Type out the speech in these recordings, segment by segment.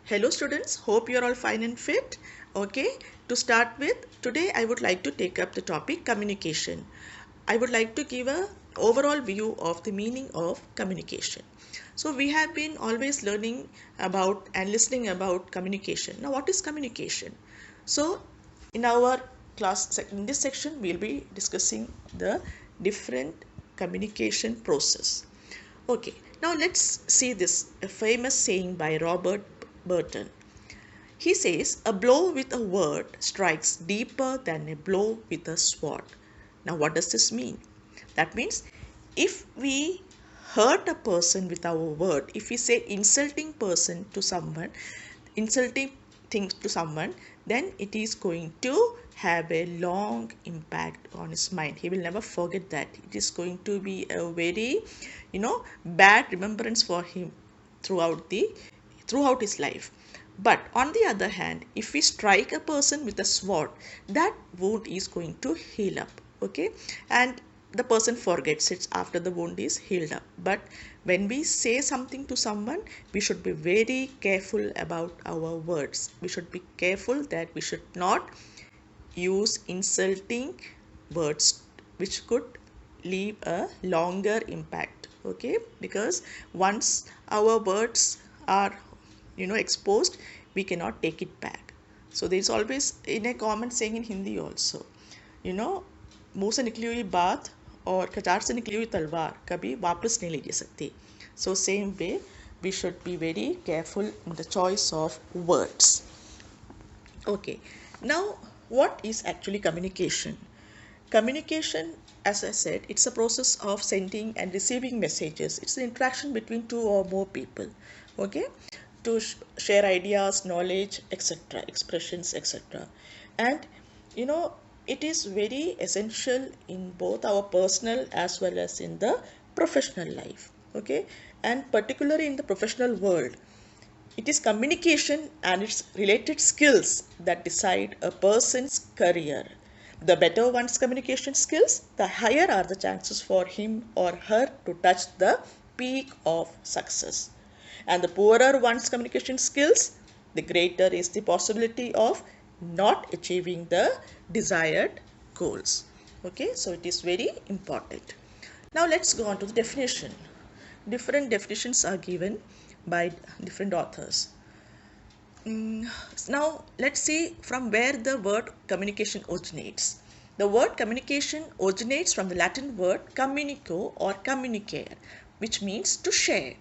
Hello students, hope you are all fine and fit. Okay, to start with, today I would like to take up the topic communication. I would like to give a overall view of the meaning of communication. So we have been always learning about and listening about communication. Now what is communication? So in our in this section we'll be discussing the different communication process. Okay, now let's see this a famous saying by Robert Burton. He says, "A blow with a word strikes deeper than a blow with a sword." Now, what does this mean? That means if we hurt a person with our word, if we say insulting things to someone, then it is going to have a long impact on his mind. He will never forget that. It is going to be a very, bad remembrance for him throughout his life. But on the other hand, if we strike a person with a sword, that wound is going to heal up. Okay, and the person forgets it after the wound is healed up. But when we say something to someone, we should be very careful about our words. We should be careful that we should not use insulting words which could leave a longer impact. Okay, because once our words are exposed, we cannot take it back. So there is always in a common saying in Hindi also, you know मुंह से निकली हुई बात और कटार से निकली हुई तलवार कभी वापस नहीं ली जा सकती. So same way we should be very careful in the choice of words. Okay, now what is actually communication? Communication, as I said, it's a process of sending and receiving messages. It's the interaction between two or more people, okay, to share ideas, knowledge, etc., expressions, etc. And it is very essential in both our personal as well as in the professional life, okay, and particularly in the professional world. It is communication and its related skills that decide a person's career. The better one's communication skills, the higher are the chances for him or her to touch the peak of success. And the poorer one's communication skills, the greater is the possibility of not achieving the desired goals. Okay, so it is very important. Now let's go on to the definition. Different definitions are given by different authors. Now let's see from where the word communication originates. The word communication originates from the Latin word communico or communicare, which means to share.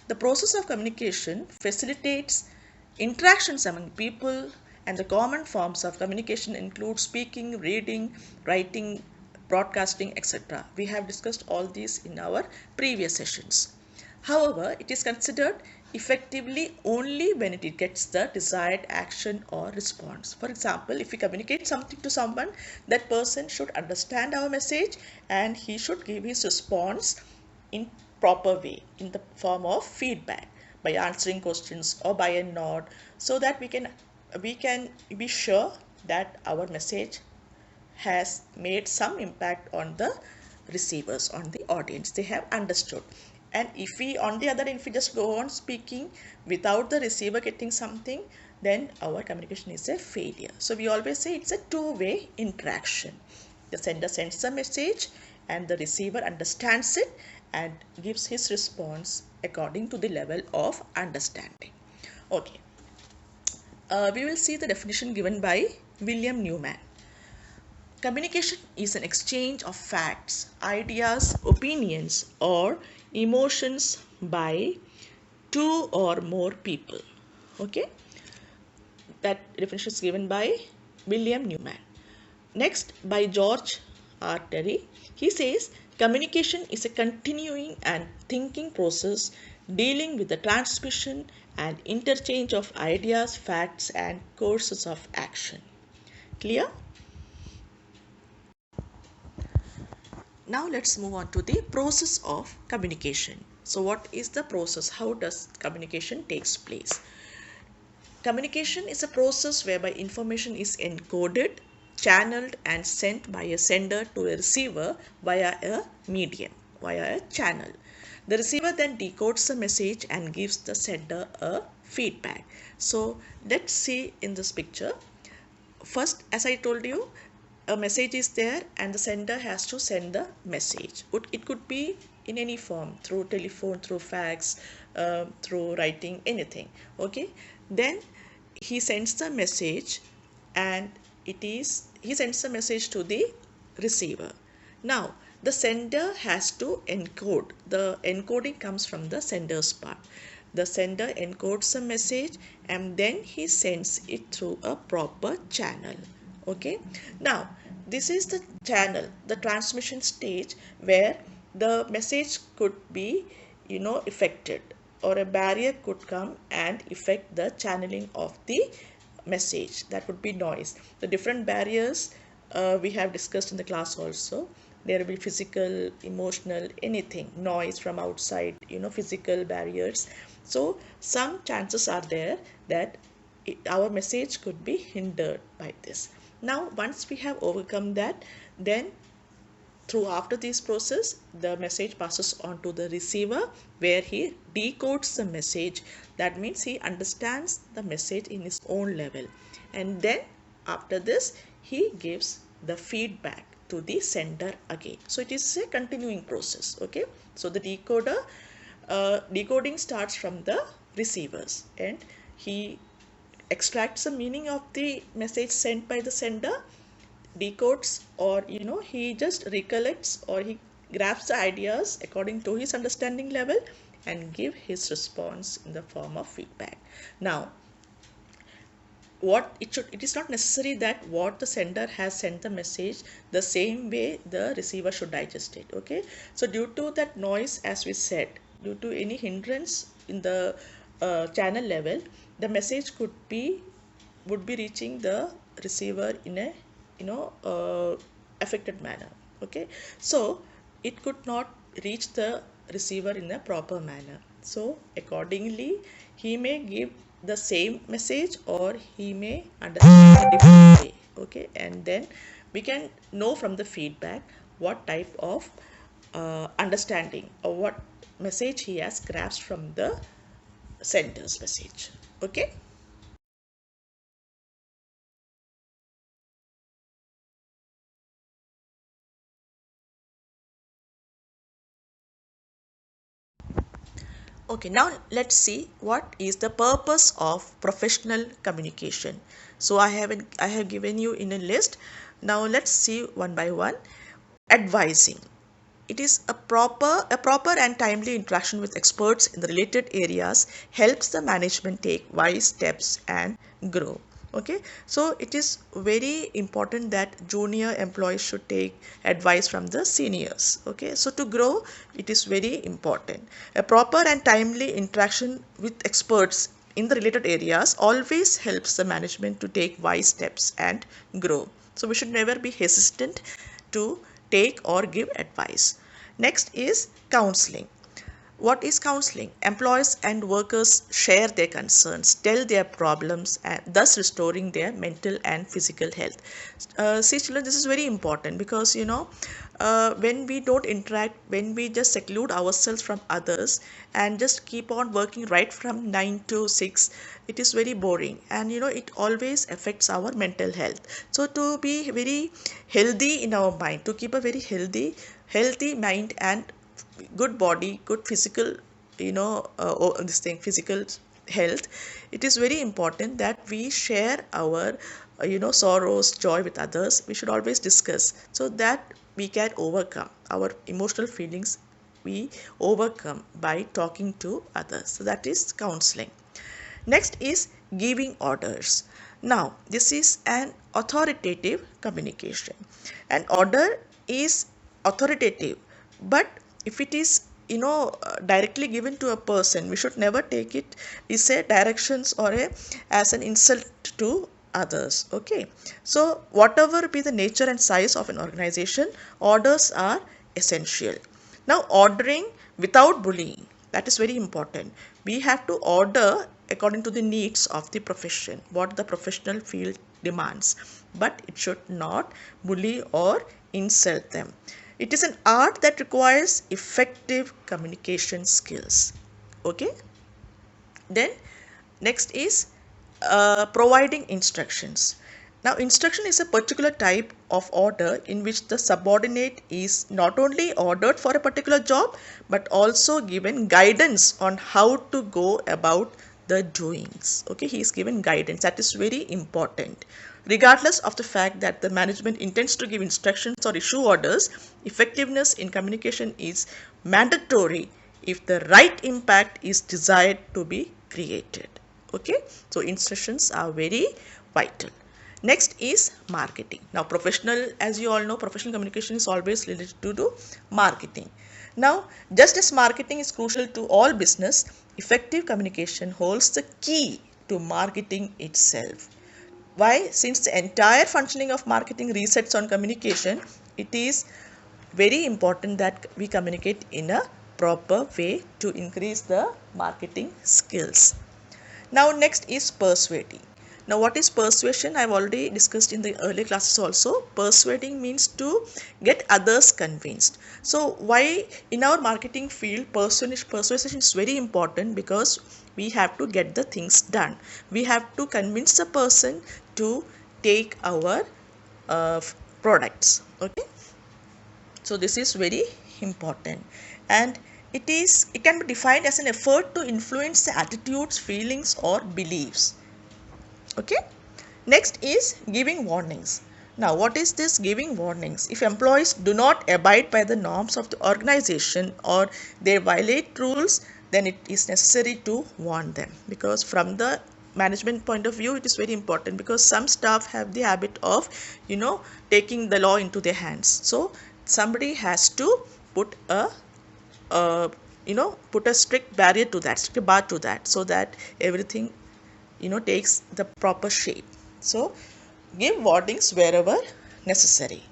The process of communication facilitates interactions among people, and the common forms of communication include speaking, reading, writing, broadcasting, etc. We have discussed all these in our previous sessions. However, it is considered effectively only when it gets the desired action or response. For example, if we communicate something to someone, that person should understand our message and he should give his response in proper way in the form of feedback by answering questions or by a nod, so that we can be sure that our message has made some impact on the receivers, on the audience. They have understood. And if we, on the other hand, if we just go on speaking without the receiver getting something, then our communication is a failure. So we always say it's a two-way interaction. The sender sends a message and the receiver understands it and gives his response according to the level of understanding. Okay, we will see the definition given by William Newman. Communication is an exchange of facts, ideas, opinions, or emotions by two or more people. Okay, that definition is given by William Newman. Next, by George R. Terry, he says communication is a continuing and thinking process dealing with the transmission and interchange of ideas, facts, and courses of action. Clear? Now let's move on to the process of communication. So what is the process? How does communication takes place? Communication is a process whereby information is encoded, channeled and sent by a sender to a receiver via a medium, via a channel. The receiver then decodes the message and gives the sender a feedback. So let's see in this picture. First, as I told you, a message is there and the sender has to send the message. It could be in any form, through telephone, through fax, through writing, anything. Okay, then he sends the message, and he sends the message to the receiver. Now the sender has to encode. The encoding comes from the sender's part. The sender encodes the message and then he sends it through a proper channel. Okay, now this is the channel, the transmission stage, where the message could be affected, or a barrier could come and affect the channeling of the message. That would be noise. The different barriers we have discussed in the class also. There will be physical, emotional, anything, noise from outside, physical barriers. So some chances are there that our message could be hindered by this. Now once we have overcome that, then after this process, the message passes on to the receiver, where he decodes the message. That means he understands the message in his own level, and then after this he gives the feedback to the sender again. So it is a continuing process. Okay, so the decoding starts from the receivers, and he extracts the meaning of the message sent by the sender, decodes, or he just recollects, or he grabs the ideas according to his understanding level and give his response in the form of feedback. Now it is not necessary that what the sender has sent the message, the same way the receiver should digest it. Okay, so due to that noise, as we said, due to any hindrance in the channel level, the message would be reaching the receiver in a affected manner. Okay, so it could not reach the receiver in a proper manner. So accordingly he may give the same message, or he may understand a different way. Okay, and then we can know from the feedback what type of understanding, or what message he has grasped from the sender's message. Okay. Okay, now let's see what is the purpose of professional communication. So I have given you in a list. Now let's see one by one. Advising. It is a proper and timely interaction with experts in the related areas helps the management take wise steps and grow. Okay, so it is very important that junior employees should take advice from the seniors. Okay, so to grow, it is very important. A proper and timely interaction with experts in the related areas always helps the management to take wise steps and grow. So we should never be hesitant to take or give advice. Next is counseling. What is counseling? Employees and workers share their concerns, tell their problems, and thus restoring their mental and physical health. See, children, this is very important, because when we don't interact, when we just seclude ourselves from others and just keep on working right from 9 to 6, it is very boring, and it always affects our mental health. So to be very healthy in our mind, to keep a very healthy mind and good body, good physical, physical health, it is very important that we share our sorrows, joy with others. We should always discuss, so that we can overcome our emotional feelings. We overcome by talking to others. So that is counseling. Next is giving orders. Now this is an authoritative communication. An order is authoritative, but if it is directly given to a person, we should never take it as a directions, or as an insult to others. Okay, so whatever be the nature and size of an organization, orders are essential. Now ordering without bullying, that is very important. We have to order according to the needs of the profession, what the professional field demands, but it should not bully or insult them. It is an art that requires effective communication skills. Okay, then Next is providing instructions. Now, instruction is a particular type of order in which the subordinate is not only ordered for a particular job but also given guidance on how to go about the doings. Okay, he is given guidance. That is very important. Regardless of the fact that the management intends to give instructions or issue orders, effectiveness in communication is mandatory if the right impact is desired to be created. Okay, so instructions are very vital. Next is marketing. Now, as you all know, professional communication is always related to marketing. Now, just as marketing is crucial to all business, effective communication holds the key to marketing itself. Why? Since the entire functioning of marketing resets on communication, it is very important that we communicate in a proper way to increase the marketing skills. Now, next is persuading. Now, what is persuasion? I've already discussed in the earlier classes also. Persuading means to get others convinced. So, why in our marketing field persuasion is very important, because we have to get the things done. We have to convince the person to take our products. Okay, so this is very important, and it can be defined as an effort to influence the attitudes, feelings, or beliefs. Okay, next is giving warnings. Now, what is this giving warnings? If employees do not abide by the norms of the organization or they violate rules, then it is necessary to warn them, because from the management point of view it is very important, because some staff have the habit of taking the law into their hands. So somebody has to put a put a strict barrier to that, strict bar to that, so that everything takes the proper shape. So give warnings wherever necessary.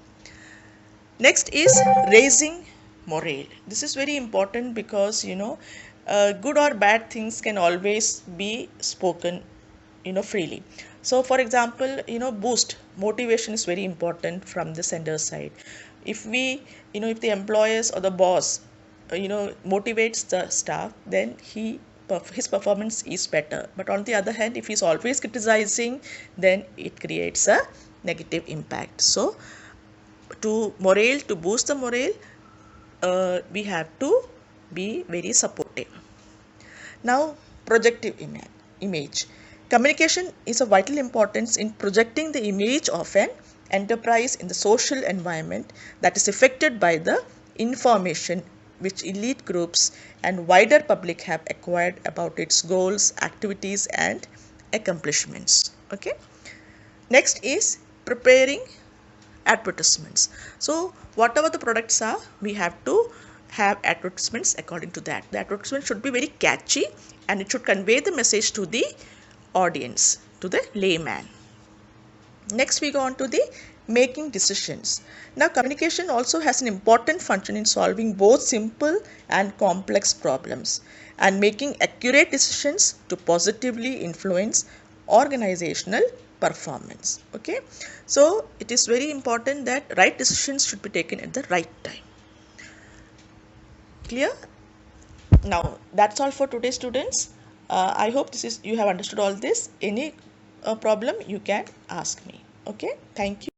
Next is raising morale. This is very important, because good or bad things can always be spoken freely. So for example, boost motivation is very important from the sender side. If we if the employers or the boss motivates the staff, then his performance is better. But on the other hand, if he's always criticizing, then it creates a negative impact. So to boost the morale, we have to be very supportive. Now, projective image. Communication is of vital importance in projecting the image of an enterprise in the social environment that is affected by the information which elite groups and wider public have acquired about its goals, activities, and accomplishments. Okay. Next is preparing advertisements. So whatever the products are, we have to have advertisements according to that. The advertisement should be very catchy, and it should convey the message to the audience, to the layman. Next, we go on to the making decisions. Now, communication also has an important function in solving both simple and complex problems and making accurate decisions to positively influence organizational performance. Okay, so it is very important that right decisions should be taken at the right time. Clear? Now, that's all for today, students. I hope you have understood all this. Any problem, you can ask me. Okay, thank you.